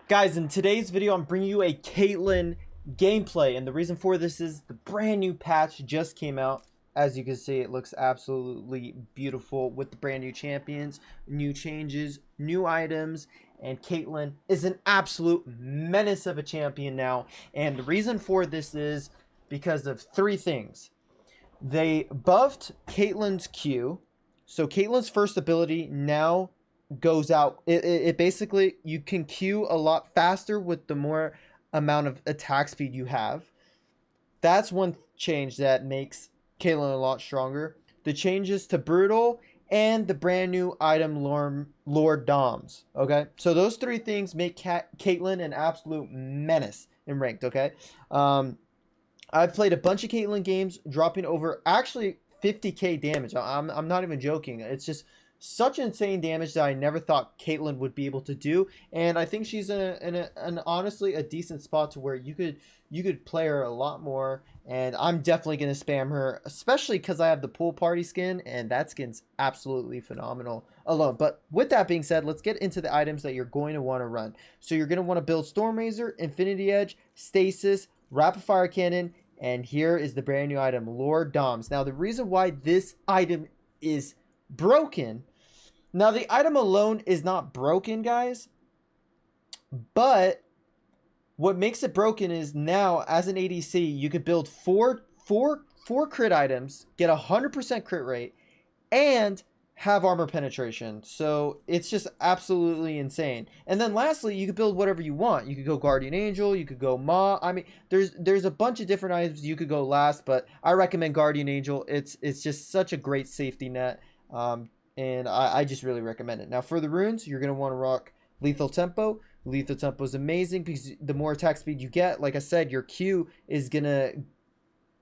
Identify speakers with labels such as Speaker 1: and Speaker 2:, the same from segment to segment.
Speaker 1: Guys, in today's video, I'm bringing you a Caitlyn gameplay, and the reason for this is the brand new patch just came out. As you can see, it looks absolutely beautiful with the brand new champions, new changes, new items, and Caitlyn is an absolute menace of a champion now. And the reason for this is because of three things. They buffed Caitlyn's Q, so Caitlyn's first ability now goes out. It basically, you can Q a lot faster with the more amount of attack speed you have. That's one change that makes Caitlyn a lot stronger. The changes to Brutal and the brand new item Lord Doms. Okay, so those three things make Caitlyn an absolute menace in ranked. Okay, I've played a bunch of Caitlyn games, dropping over actually 50k damage. I'm not even joking. It's just such insane damage that I never thought Caitlyn would be able to do, and I think she's in honestly a decent spot to where you could play her a lot more, and I'm definitely gonna spam her, especially because I have the pool party skin, and that skin's absolutely phenomenal alone. But with that being said, let's get into the items that you're going to want to run. So you're going to want to build Storm Razor, Infinity Edge, Stasis, Rapid Fire Cannon, and here is the brand new item, Lord Doms. Now the reason why this item is broken, now the item alone is not broken, guys, but what makes it broken is now as an ADC you could build four crit items, get 100% crit rate, and have armor penetration. So it's just absolutely insane. And then lastly, you could build whatever you want. You could go Guardian Angel, you could go Ma. I mean, there's a bunch of different items you could go last, but I recommend Guardian Angel. It's just such a great safety net. And I just really recommend it. Now for the runes, you're going to want to rock Lethal Tempo. Lethal Tempo is amazing because the more attack speed you get, like I said, your Q is going to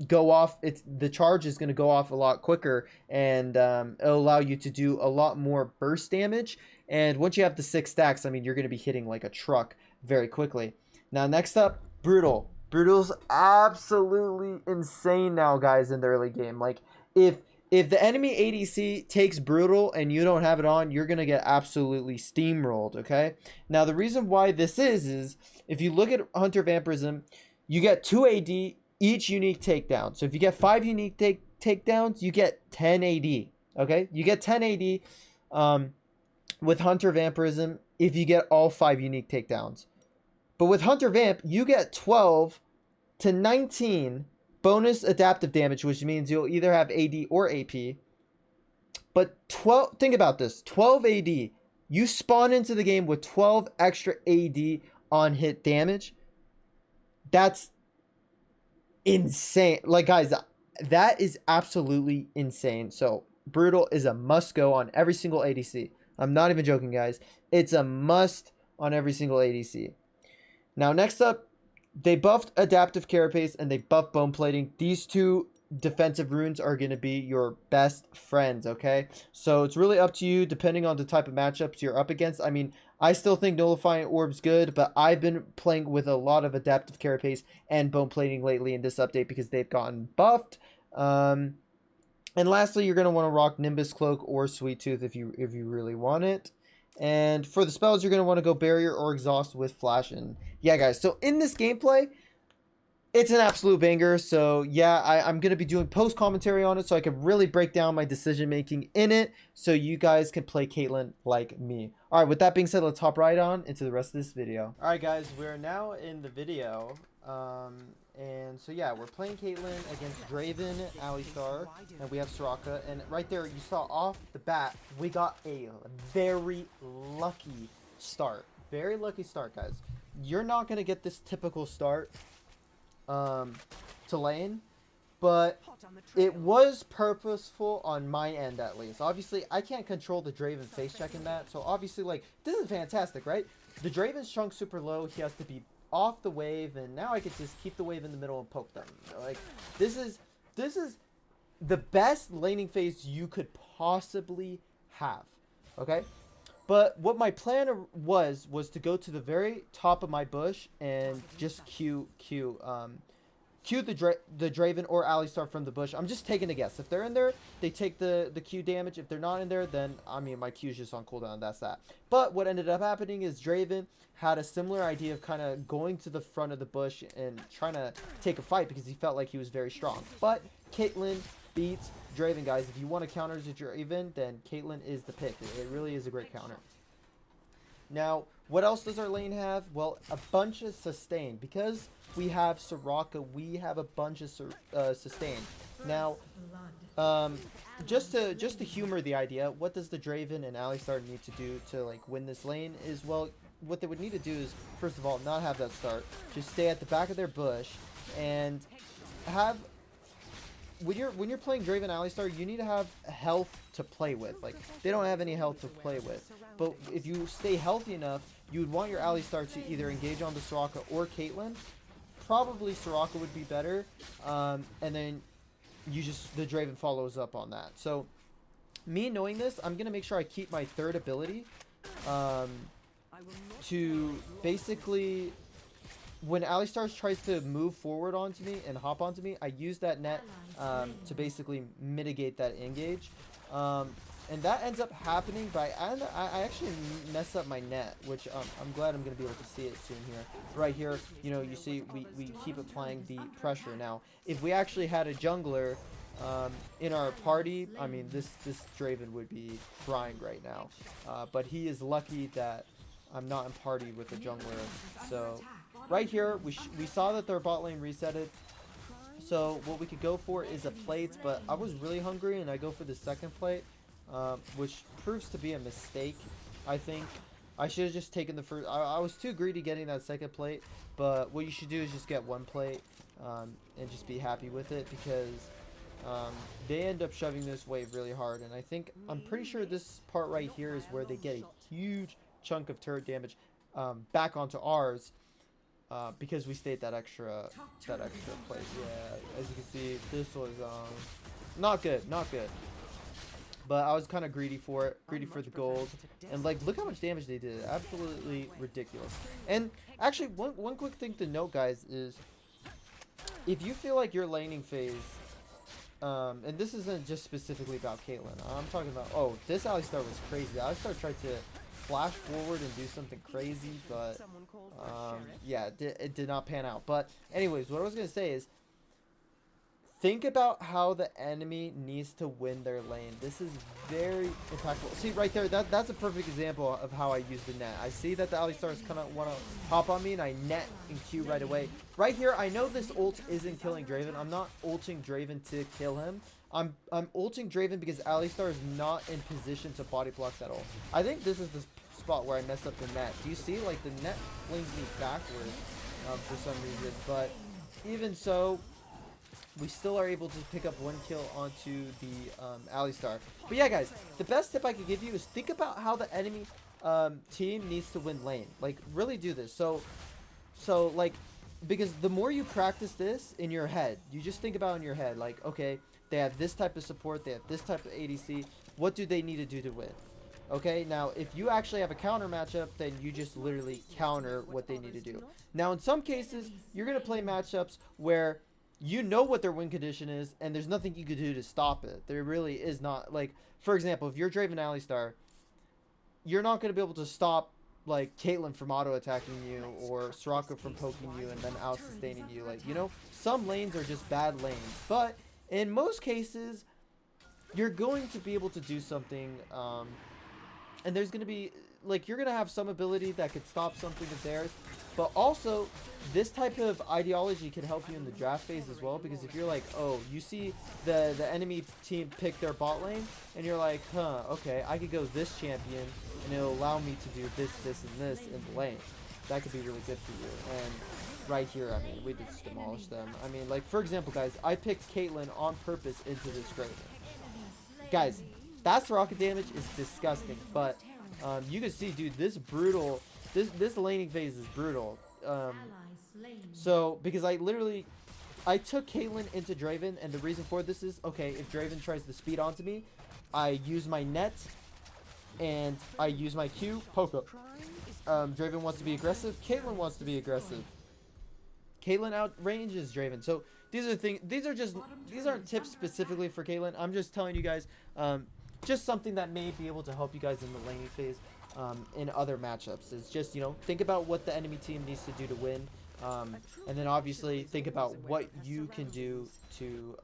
Speaker 1: go off. The charge is going to go off a lot quicker, and it'll allow you to do a lot more burst damage. And once you have the 6 stacks, I mean, you're going to be hitting like a truck very quickly. Now next up, Brutal. Brutal's absolutely insane now, guys, in the early game. Like if the enemy ADC takes Brutal and you don't have it on, you're going to get absolutely steamrolled, okay? Now, the reason why this is if you look at Hunter Vampirism, you get 2 AD, each unique takedown. So if you get 5 unique takedowns, you get 10 AD, okay? You get 10 AD with Hunter Vampirism if you get all 5 unique takedowns. But with Hunter Vamp, you get 12 to 19 bonus adaptive damage, which means you'll either have AD or AP. But 12, think about this, 12 AD. You spawn into the game with 12 extra AD on hit damage. That's insane. Like, guys, that is absolutely insane. So Brutal is a must go on every single ADC. I'm not even joking, guys. It's a must on every single ADC. Now next up, they buffed Adaptive Carapace and they buffed Bone Plating. These two defensive runes are going to be your best friends, okay? So it's really up to you depending on the type of matchups you're up against. I mean, I still think Nullifying Orb's good, but I've been playing with a lot of Adaptive Carapace and Bone Plating lately in this update because they've gotten buffed. And lastly, you're going to want to rock Nimbus Cloak or Sweet Tooth if you really want it. And for the spells, you're going to want to go Barrier or Exhaust with Flash. And yeah, guys, so in this gameplay, it's an absolute banger. So yeah, I'm going to be doing post commentary on it so I can really break down my decision making in it so you guys can play Caitlyn like me. All right, with that being said, let's hop right on into the rest of this video. All right, guys, we're now in the video. And so yeah, we're playing Caitlyn against Draven, Alistar, and we have Soraka. And right there, you saw off the bat, we got a very lucky start. Very lucky start, guys. You're not gonna get this typical start to lane, but it was purposeful on my end at least. Obviously, I can't control the Draven face checking that, so obviously, like, this is fantastic, right? The Draven's chunk super low. He has to be off the wave, and now I could just keep the wave in the middle and poke them. Like, this is the best laning phase you could possibly have, okay? But what my plan was to go to the very top of my bush and just Q Q the Draven or Alistar from the bush. I'm just taking a guess. If they're in there, they take the Q damage. If they're not in there, then, I mean, my Q's just on cooldown. That's that. But what ended up happening is Draven had a similar idea of kind of going to the front of the bush and trying to take a fight because he felt like he was very strong. But Caitlyn beats Draven, guys. If you want to counter to Draven, then Caitlyn is the pick. It really is a great counter. Now, what else does our lane have? Well, a bunch of sustain. Because we have Soraka, we have a bunch of sustain. Now, just to humor the idea, what does the Draven and Alistar need to do to like win this lane is, well, what they would need to do is, first of all, not have that start. Just stay at the back of their bush and have... When you're playing Draven Alistar, you need to have health to play with. Like, they don't have any health to play with. But if you stay healthy enough, you would want your Alistar to either engage on the Soraka or Caitlyn. Probably Soraka would be better. And then the Draven follows up on that. So, me knowing this, I'm going to make sure I keep my third ability to basically... When Alistar tries to move forward onto me and hop onto me, I use that net to basically mitigate that engage. And that ends up happening by... I actually mess up my net, which I'm glad I'm going to be able to see it soon here. Right here, you know, you see we keep applying the pressure. Now, if we actually had a jungler in our party, I mean, this Draven would be crying right now. But he is lucky that I'm not in party with a jungler. So... Right here, we saw that their bot lane resetted. So what we could go for is a plate, but I was really hungry and I go for the second plate, which proves to be a mistake, I think. I should have just taken the first... I was too greedy getting that second plate, but what you should do is just get one plate and just be happy with it, because they end up shoving this wave really hard. And I'm pretty sure this part right here is where they get a huge chunk of turret damage back onto ours. Because we stayed that extra place. Yeah, as you can see, this was not good. But I was kind of greedy for it, greedy for the gold, and like, look how much damage they did. Absolutely ridiculous. And actually, one quick thing to note, guys, is if you feel like your laning phase, and this isn't just specifically about Caitlyn. I'm talking about, oh, this Alistar was crazy. Alistar tried to flash forward and do something crazy, but yeah, it did not pan out. But anyways, what I was gonna say is, think about how the enemy needs to win their lane. This is very impactful. See right there, that's a perfect example of how I use the net. I see that the Alistars kind of want to hop on me, and I net and Q right away. Right here, I know this ult isn't killing Draven. I'm not ulting Draven to kill him. I'm ulting Draven because Alistar is not in position to body block that ult. I think this is the spot where I messed up the net. Do you see? Like, the net flings me backwards for some reason. But even so, we still are able to pick up one kill onto the Alistar. But yeah, guys, the best tip I could give you is think about how the enemy team needs to win lane. Like, really do this. So like, because the more you practice this in your head, you just think about in your head, like, okay, they have this type of support, they have this type of ADC. What do they need to do to win? Okay, now, if you actually have a counter matchup, then you just literally counter what they need to do. Now, in some cases, you're going to play matchups where you know what their win condition is, and there's nothing you could do to stop it. There really is not. Like, for example, if you're Draven Alistar, you're not going to be able to stop, like, Caitlyn from auto-attacking you, or Soraka from poking you and then out-sustaining you. Like, you know, some lanes are just bad lanes. But in most cases, you're going to be able to do something, and there's going to be, like, you're going to have some ability that could stop something of theirs. But also, this type of ideology can help you in the draft phase as well. Because if you're like, oh, you see the enemy team pick their bot lane, and you're like, huh, okay, I could go this champion, and it'll allow me to do this, this, and this in the lane. That could be really good for you. And right here, I mean, we just demolished them. I mean, like, for example, guys, I picked Caitlyn on purpose into this Draven. Guys, that rocket damage is disgusting, but you can see, dude, this brutal, this laning phase is brutal. So, because I took Caitlyn into Draven, and the reason for this is, okay, if Draven tries to speed onto me, I use my net, and I use my Q, poke up. Draven wants to be aggressive, Caitlyn wants to be aggressive. Caitlyn outranges Draven. So These aren't tips specifically for Caitlyn. I'm just telling you guys, just something that may be able to help you guys in the laning phase, in other matchups. Is just, you know, think about what the enemy team needs to do to win, and then obviously think about what you can do to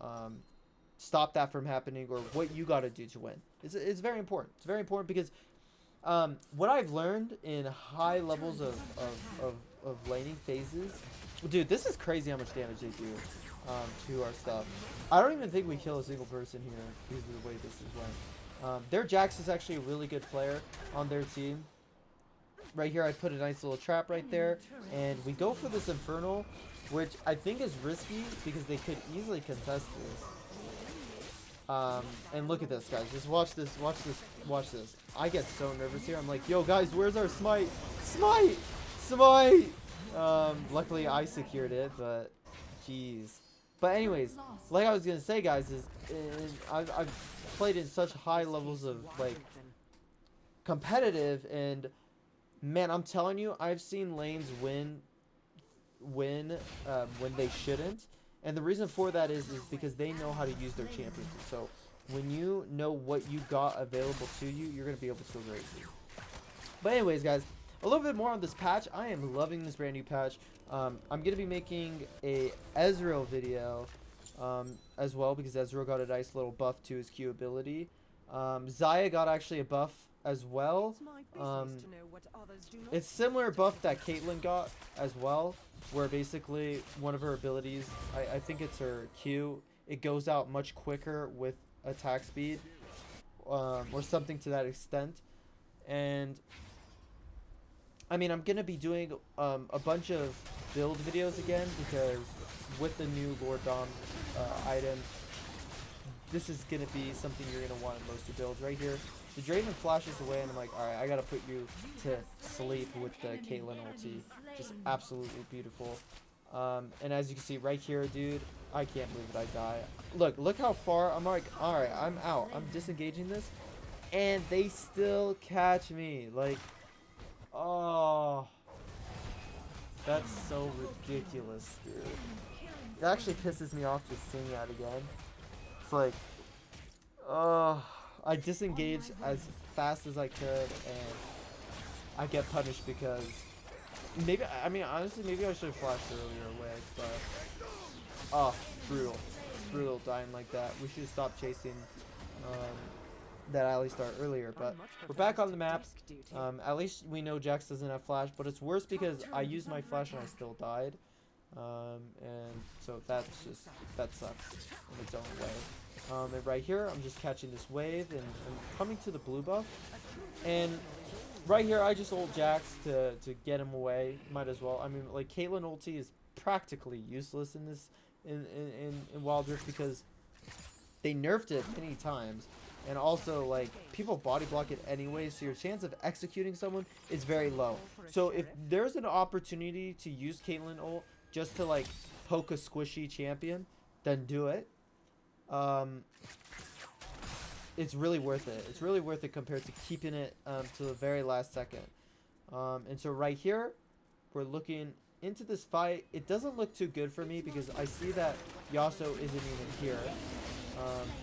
Speaker 1: stop that from happening, or what you got to do to win. It's very important. It's very important because what I've learned in high levels of laning phases, dude, this is crazy how much damage they do to our stuff. I don't even think we kill a single person here because of the way this is went. Their Jax is actually a really good player on their team. Right here, I put a nice little trap right there, and we go for this Infernal, which I think is risky because they could easily contest this. And look at this, guys. Just watch this, watch this, watch this. I get so nervous here. I'm like, yo, guys, where's our smite? Smite! Smite! Luckily I secured it, but jeez. But anyways, like I was gonna say, guys, is I've played in such high levels of, like, competitive, and man, I'm telling you, I've seen lanes win when they shouldn't. And the reason for that is because they know how to use their champions. So when you know what you got available to you, you're going to be able to erase it. But anyways, guys, a little bit more on this patch. I am loving this brand new patch. I'm going to be making a Ezreal video as well, because Ezreal got a nice little buff to his Q ability. Xayah got actually a buff as well. It's similar buff that Caitlyn got as well, where basically one of her abilities, I think it's her Q, it goes out much quicker with attack speed, or something to that extent. And I mean, I'm gonna be doing a bunch of build videos again, because with the new Lord Dom item, this is gonna be something you're gonna want most to build. Right here, the Draven flashes away, and I'm like, alright, I gotta put you to sleep with the Caitlyn ulti. Just absolutely beautiful. And as you can see right here, dude, I can't believe it, I die. Look how far. I'm like, alright, I'm out. I'm disengaging this, and they still catch me. Like, oh, that's so ridiculous, dude. It actually pisses me off just seeing that again. It's like, oh, I disengaged as fast as I could, and I get punished because maybe, I mean, honestly, maybe I should have flashed earlier away, but oh, brutal. Brutal dying like that. We should have stopped chasing that Alistar earlier, but we're back on the map. At least we know Jax doesn't have flash, but it's worse because I used my flash and I still died. And so that sucks in its own way. And right here, I'm just catching this wave and coming to the blue buff. And right here, I just ult Jax to get him away. Might as well. I mean, like, Caitlyn ulti is practically useless in this in Wild Rift because they nerfed it many times. And also, like, people body block it anyway, so your chance of executing someone is very low. So if there's an opportunity to use Caitlyn ult just to, like, poke a squishy champion, then do it. It's really worth it. It's really worth it compared to keeping it to the very last second. And so right here, we're looking into this fight. It doesn't look too good for me because I see that Yasuo isn't even here.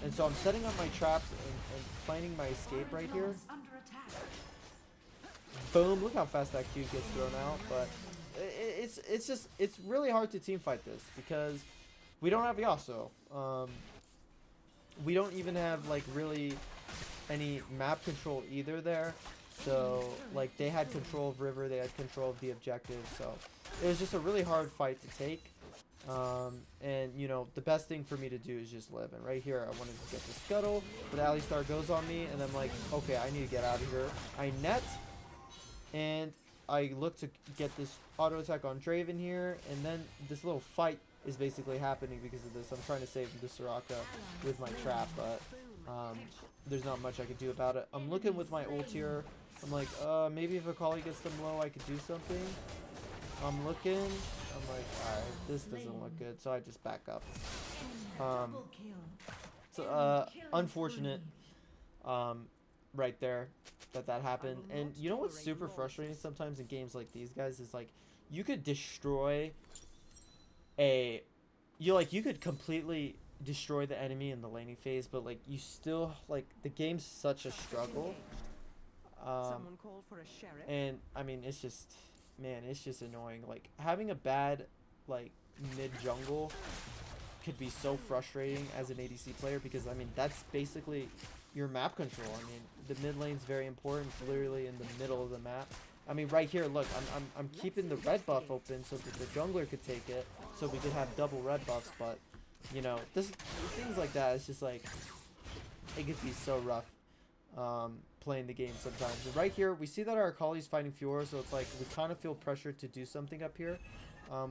Speaker 1: And so I'm setting up my traps and planning my escape right here. Boom, look how fast that Q gets thrown out. But it's really hard to team fight this because we don't have Yasuo. We don't even have, like, really any map control either there. So, like, they had control of River, they had control of the objective, so it was just a really hard fight to take. And, you know, the best thing for me to do is just live. And right here, I wanted to get the scuttle, but Alistar goes on me, and I'm like, okay, I need to get out of here. I net, and I look to get this auto attack on Draven here, and then this little fight is basically happening because of this. I'm trying to save the Soraka with my trap, but there's not much I can do about it. I'm looking with my ult here. I'm like, maybe if Akali gets them low, I could do something. I'm looking. I'm like, alright, this doesn't look good, so I just back up. So, unfortunate, right there, that happened. And you know what's super frustrating sometimes in games like these, guys, is like, you could destroy a you could completely destroy the enemy in the laning phase, but like you still like the game's such a struggle.
Speaker 2: Someone call for a sheriff.
Speaker 1: And I mean it's just, man, it's just annoying. Like having a bad like mid jungle could be so frustrating as an ADC player, because I mean that's basically your map control. I mean the mid lane's very important. It's literally in the middle of the map. I mean right here, look, I'm keeping the red buff open so that the jungler could take it, so we could have double red buffs. But you know, things like that, it's just like it could be so rough playing the game sometimes. And right here we see that our Akali's fighting Fiora, so it's like we kind of feel pressured to do something up here.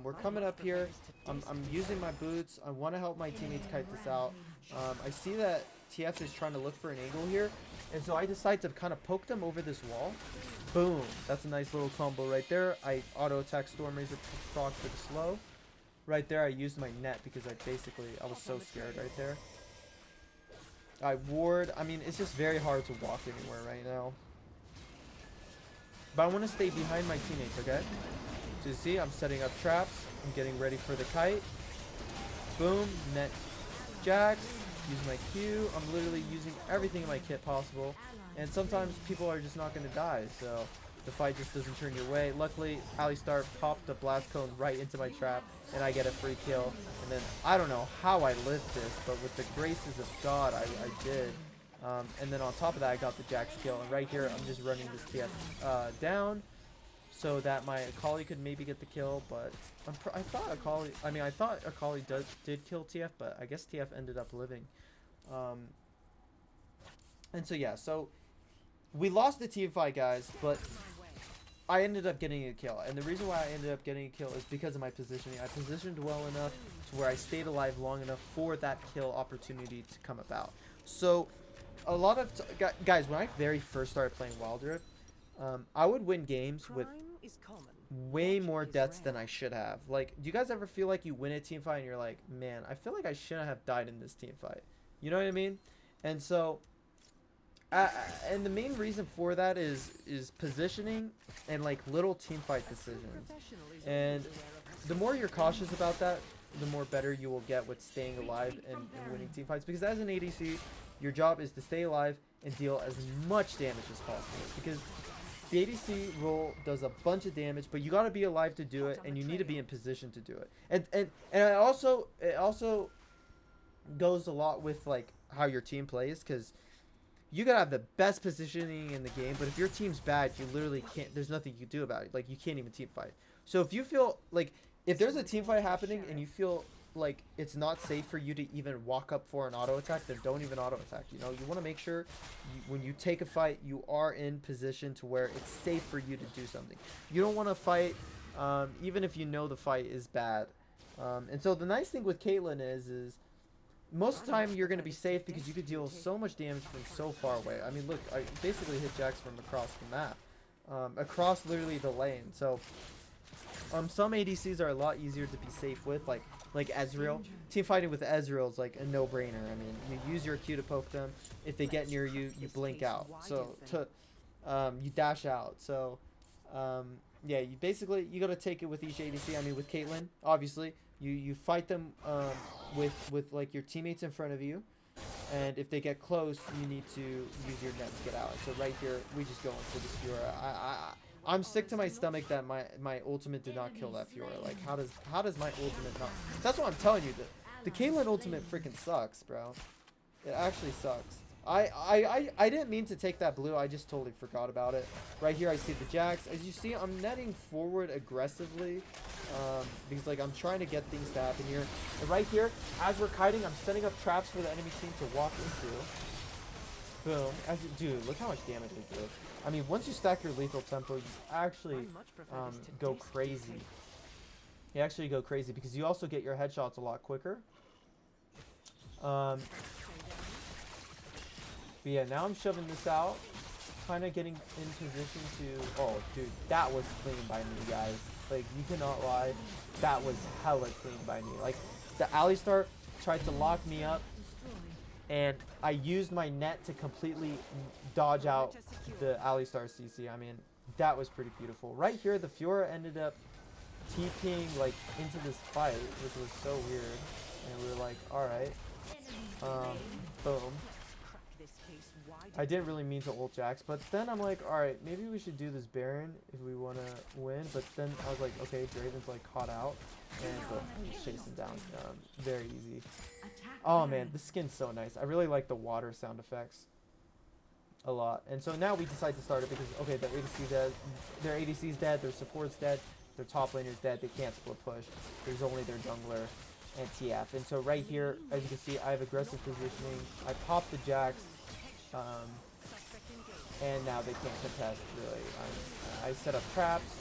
Speaker 1: We're coming up here. I'm using my boots. I want to help my teammates kite this out. I see that TF is trying to look for an angle here, and so I decide to kind of poke them over this wall. Boom. That's a nice little combo right there. I auto attack Storm Razor proc for the slow. Right there I used my net because I was so scared right there. I ward. I mean, it's just very hard to walk anywhere right now. But I want to stay behind my teammates, okay? So you see, I'm setting up traps. I'm getting ready for the kite. Boom. Net Jax. Use my Q. I'm literally using everything in my kit possible. And sometimes people are just not going to die, so the fight just doesn't turn your way. Luckily, Alistar popped the blast cone right into my trap, and I get a free kill. And then, I don't know how I lived this, but with the graces of God, I did. And then on top of that, I got the Jax kill. And right here, I'm just running this TF down so that my Akali could maybe get the kill. But I thought Akali did kill TF, but I guess TF ended up living. And so yeah, so we lost the team fight, guys, but I ended up getting a kill. And the reason why I ended up getting a kill is because of my positioning. I positioned well enough to where I stayed alive long enough for that kill opportunity to come about. So a lot of guys, when I very first started playing Wild Rift, I would win games with way more deaths than I should have. Like, do you guys ever feel like you win a team fight and you're like, man, I feel like I shouldn't have died in this team fight? You know what I mean? And so and the main reason for that is positioning and like little team fight decisions. And the more you're cautious about that, the more better you will get with staying alive and winning team fights. Because as an ADC, your job is to stay alive and deal as much damage as possible. Because the ADC role does a bunch of damage, but you got to be alive to do it, and you need to be in position to do it. And it also goes a lot with like how your team plays, because you gotta have the best positioning in the game, but if your team's bad, you literally can't, there's nothing you can do about it. Like, you can't even team fight. So if you feel like, if there's a team fight happening and you feel like it's not safe for you to even walk up for an auto attack, then don't even auto attack. You know, you want to make sure when you take a fight, you are in position to where it's safe for you to do something. You don't want to fight even if you know the fight is bad. And so the nice thing with Caitlyn is most of the time you're going to be safe because you could deal so much damage from so far away. I mean, look, I basically hit Jax from across the map, across literally the lane. So some ADCs are a lot easier to be safe with, like Ezreal. Team fighting with Ezreal is like a no-brainer. I mean, you use your Q to poke them. If they get near you, you blink out. So you dash out. So yeah, you basically, you got to take it with each ADC. I mean, with Caitlyn, obviously, you fight them with like your teammates in front of you, and if they get close, you need to use your net to get out. So right here, we just go in for this Fiora. I'm sick to my stomach that my ultimate did not kill that Fiora. Like, how does my ultimate not? That's what I'm telling you. The Caitlyn ultimate freaking sucks, bro. It actually sucks. I didn't mean to take that blue. I just totally forgot about it. Right here, I see the Jax. As you see, I'm netting forward aggressively because like I'm trying to get things to happen here. And right here, as we're kiting, I'm setting up traps for the enemy team to walk into. Boom. Dude, look how much damage I do. I mean, once you stack your lethal tempo, you actually go crazy. You actually go crazy because you also get your headshots a lot quicker. But yeah, now I'm shoving this out, kind of getting in position to... Oh, dude, that was clean by me, guys. Like, you cannot lie. That was hella clean by me. Like, the Alistar tried to lock me up, and I used my net to completely dodge out the Alistar CC. I mean, that was pretty beautiful. Right here, the Fiora ended up TPing like into this fight, which was so weird. And we were like, alright. Boom. I didn't really mean to ult Jax, but then I'm like, alright, maybe we should do this Baron if we want to win. But then I was like, okay, Draven's like caught out, and boom, I just chased him down. Very easy. Oh man, this skin's so nice. I really like the water sound effects a lot. And so now we decide to start it because, okay, their ADC's dead, their support's dead, their top laner's dead, they can't split push. There's only their jungler and TF. And so right here, as you can see, I have aggressive positioning. I pop the Jax, and now they can't contest, really. I set up traps.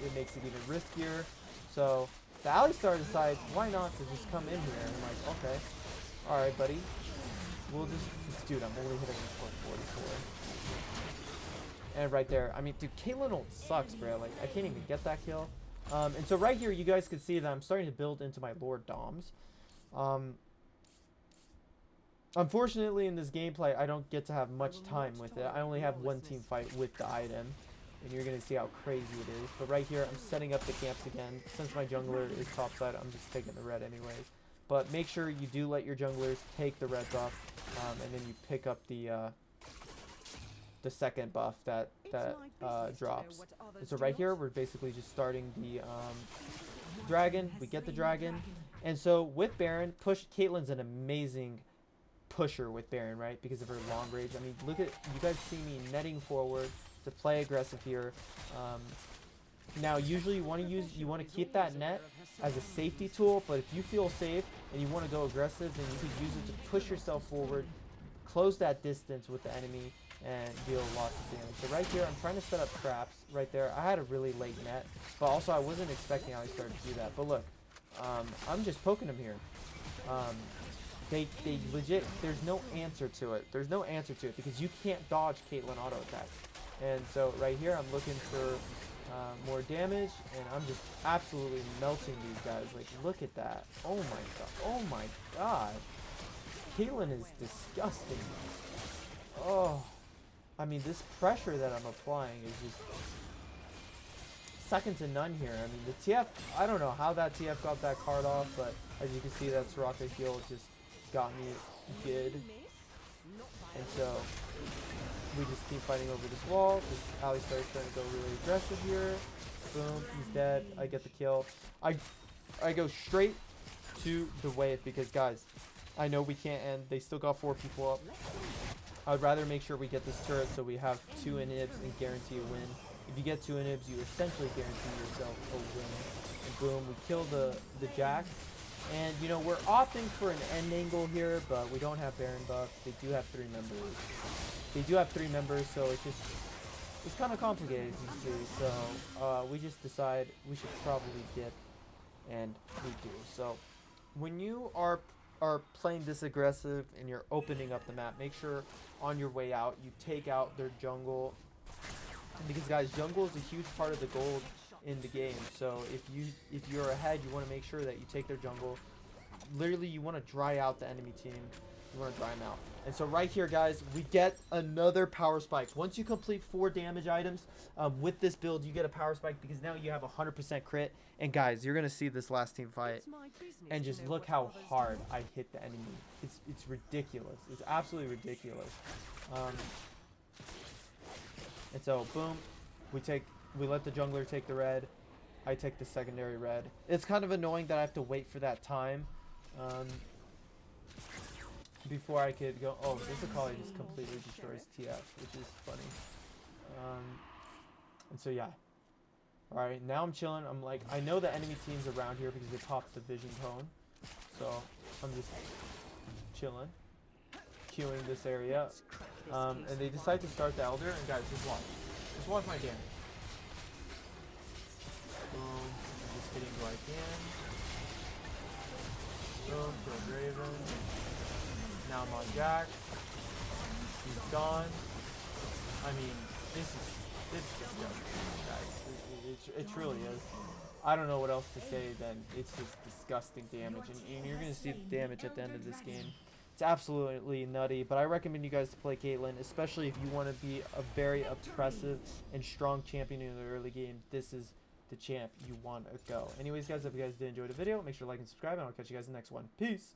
Speaker 1: It makes it even riskier. So the Alistar decides, why not to just come in here? And I'm like, okay, alright, buddy. We'll just, dude, I'm only hitting for 44. And right there, I mean, dude, Caitlyn ult sucks, bro. Like, I can't even get that kill. And so right here, you guys can see that I'm starting to build into my Lord Doms. Unfortunately, in this gameplay, I don't get to have much time with it. I only have one team fight with the item. And you're going to see how crazy it is. But right here, I'm setting up the camps again. Since my jungler is topside, I'm just taking the red anyways. But make sure you do let your junglers take the red buff. And then you pick up the second buff that drops. And so right here, we're basically just starting the dragon. We get the dragon. And so with Baron, Caitlyn's an amazing pusher with Baron, right? Because of her long range. I mean, look at, you guys see me netting forward to play aggressive here. Now, usually you want to keep that net as a safety tool, but if you feel safe and you want to go aggressive, then you could use it to push yourself forward, close that distance with the enemy, and deal lots of damage. So right here, I'm trying to set up traps right there. I had a really late net, but also I wasn't expecting how I started to do that. But look, I'm just poking them here. They legit, there's no answer to it. There's no answer to it because you can't dodge Caitlyn auto attacks. And so right here, I'm looking for more damage, and I'm just absolutely melting these guys. Like, look at that. Oh my god. Oh my god. Caitlyn is disgusting. Oh. I mean, this pressure that I'm applying is just second to none here. I mean, the TF, I don't know how that TF got that card off, but as you can see, that Soraka heal just got me good. And so we just keep fighting over this wall. This Alistar is trying to go really aggressive here. Boom, he's dead. I get the kill. I go straight to the wave because, guys, I know we can't end. They still got 4 people up. I'd rather make sure we get this turret so we have 2 inhibs and guarantee a win. If you get 2 inhibs, you essentially guarantee yourself a win. And boom, we kill the Jax. And, you know, we're opting for an end angle here, but we don't have Baron buff. They do have 3 members. They do have 3 members, so it's kind of complicated, as you see. So we just decide we should probably dip, and we do. So when you are playing this aggressive and you're opening up the map, make sure on your way out you take out their jungle, because guys, jungle is a huge part of the gold in the game. So if you're ahead, you want to make sure that you take their jungle. Literally, you want to dry out the enemy team. You want to dry them out. And so right here, guys, we get another power spike. Once you complete 4 damage items with this build, you get a power spike because now you have 100% crit. And guys, you're gonna see this last team fight, and just look how hard I hit the enemy. It's ridiculous. It's absolutely ridiculous. And so boom, we let the jungler take the red. I take the secondary red. It's kind of annoying that I have to wait for that time before I could go. Oh, this Akali just completely destroys TF, which is funny. And so yeah. Alright, now I'm chilling. I'm like, I know the enemy team's around here because they popped the vision cone. So I'm just chilling, queuing this area. And they decide to start the Elder, and guys, just watch. Just watch my damage. Boom. I'm just hitting who I can. Boom, kill Raven. Now I'm on Jack. He's gone. I mean, this is disgusting, guys. It truly is. I don't know what else to say than it's just disgusting damage. And you're going to see the damage at the end of this game. It's absolutely nutty, but I recommend you guys to play Caitlyn, especially if you want to be a very oppressive and strong champion in the early game. This is the champ you want to go. Anyways, guys, if you guys did enjoy the video, make sure to like and subscribe, and I'll catch you guys in the next one. Peace!